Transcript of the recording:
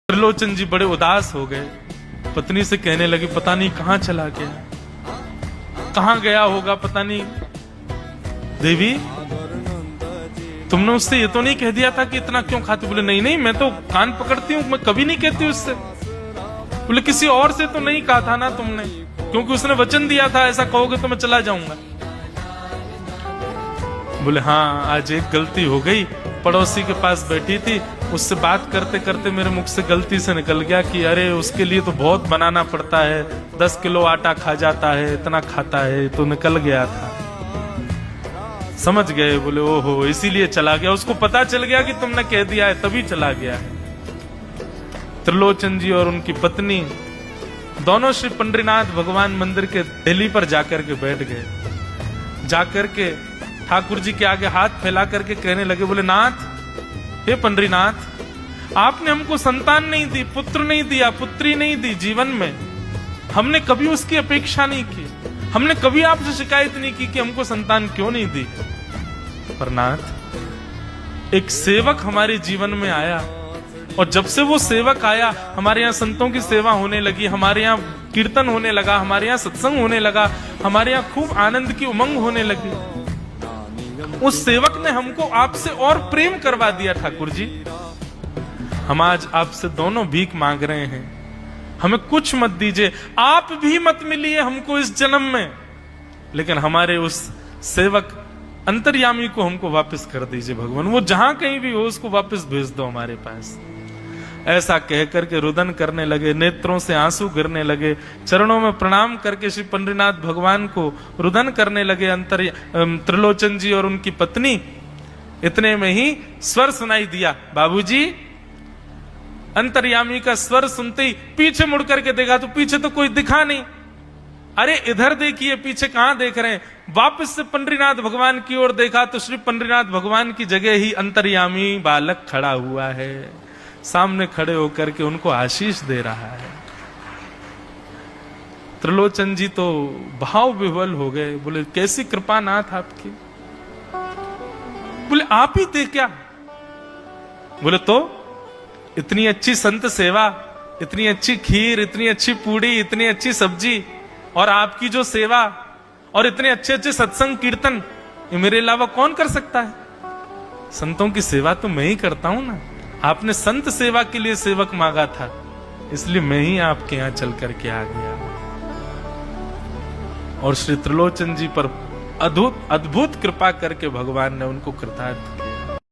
त्रिलोचन जी बड़े उदास हो गए। पत्नी से कहने लगे, पता नहीं कहां चला गया, कहां गया होगा, पता नहीं। देवी, तुमने उससे ये तो नहीं कह दिया था कि इतना क्यों खाती? बोले नहीं नहीं, मैं तो कान पकड़ती हूँ, मैं कभी नहीं कहती उससे। बोले किसी और से तो नहीं कहा था ना तुमने, क्योंकि उसने वचन दिया था ऐसा कहोगे तो मैं चला जाऊंगा। बोले हाँ, आज एक गलती हो गई। पड़ोसी के पास बैठी थी, उससे बात करते करते मेरे मुख से गलती से निकल गया कि अरे उसके लिए तो बहुत बनाना पड़ता है, 10 किलो आटा खा जाता है, इतना खाता है, तो निकल गया था। समझ गए? बोले ओहो, इसीलिए चला गया। उसको पता चल गया कि तुमने कह दिया है, तभी चला गया है। त्रिलोचन जी और उनकी पत्नी दोनों श्री पंडरीनाथ भगवान मंदिर के डेली पर जाकर के बैठ गए। जाकर के ठाकुर जी के आगे हाथ फैला करके कहने लगे, बोले नाथ, हे पंडरीनाथ, आपने हमको संतान नहीं दी, पुत्र नहीं दिया, पुत्री नहीं दी जीवन में। हमने कभी उसकी अपेक्षा नहीं की, हमने कभी आपसे शिकायत नहीं की कि हमको संतान क्यों नहीं दी। पर नाथ, एक सेवक हमारे जीवन में आया, और जब से वो सेवक आया, हमारे यहाँ संतों की सेवा होने लगी, हमारे यहाँ कीर्तन होने लगा, हमारे यहाँ सत्संग होने लगा, हमारे यहाँ खूब आनंद की उमंग होने लगी। उस सेवक ने हमको आपसे और प्रेम करवा दिया। ठाकुर जी, हम आज आपसे दोनों भीख मांग रहे हैं, हमें कुछ मत दीजिए, आप भी मत मिलिए हमको इस जन्म में, लेकिन हमारे उस सेवक अंतर्यामी को हमको वापस कर दीजिए भगवान। वो जहां कहीं भी हो उसको वापस भेज दो हमारे पास। ऐसा कहकर के रुदन करने लगे, नेत्रों से आंसू गिरने लगे, चरणों में प्रणाम करके श्री पंडरीनाथ भगवान को रुदन करने लगे त्रिलोचन जी और उनकी पत्नी। इतने में ही स्वर सुनाई दिया, बाबूजी। अंतर्यामी का स्वर सुनते ही पीछे मुड़ करके देखा तो पीछे तो कोई दिखा नहीं। अरे इधर देखिए, पीछे कहां देख रहे हैं? वापस से पंडरीनाथ भगवान की ओर देखा तो श्री पंडरीनाथ भगवान की जगह ही अंतर्यामी बालक खड़ा हुआ है, सामने खड़े होकर के उनको आशीष दे रहा है। त्रिलोचन जी तो भाव विह्वल हो गए। बोले कैसी कृपा नाथ आपकी। बोले आप ही थे क्या? बोले तो इतनी अच्छी संत सेवा, इतनी अच्छी खीर, इतनी अच्छी पूड़ी, इतनी अच्छी सब्जी, और आपकी जो सेवा, और इतने अच्छे अच्छे सत्संग कीर्तन, ये मेरे अलावा कौन कर सकता है? संतों की सेवा तो मैं ही करता हूं ना। आपने संत सेवा के लिए सेवक मांगा था, इसलिए मैं ही आपके यहां चल करके आ गया। और श्री त्रिलोचन जी पर अद्भुत कृपा करके भगवान ने उनको कृतार्थ किया।